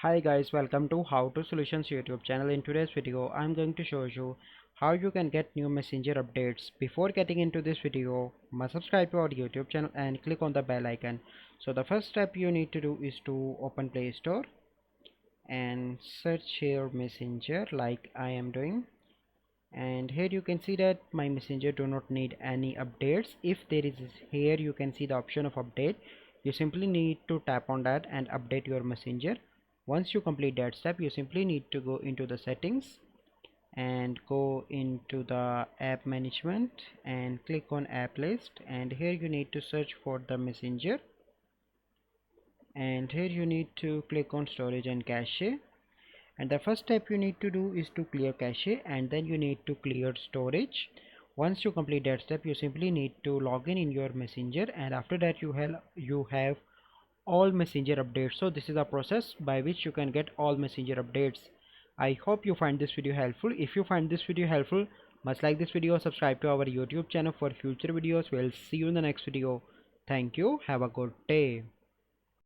Hi guys, welcome to How to Solutions YouTube channel. In today's video, I'm going to show you how you can get new Messenger updates. Before getting into this video, must subscribe to our YouTube channel and click on the bell icon. So the first step you need to do is to open Play Store and search here Messenger like I am doing. And here you can see that my Messenger do not need any updates. If there is here you can see the option of update. You simply need to tap on that and update your Messenger. Once you complete that step, you simply need to go into the settings and go into the app management and click on app list, and here you need to search for the Messenger, and here you need to click on storage and cache. And the first step you need to do is to clear cache, and then you need to clear storage. Once you complete that step, you simply need to log in your Messenger, and after that you have all Messenger updates. So this is a process by which you can get all Messenger updates. I hope you find this video helpful. If you find this video helpful, must like this video, subscribe to our YouTube channel for future videos. We'll see you in the next video. Thank you, have a good day.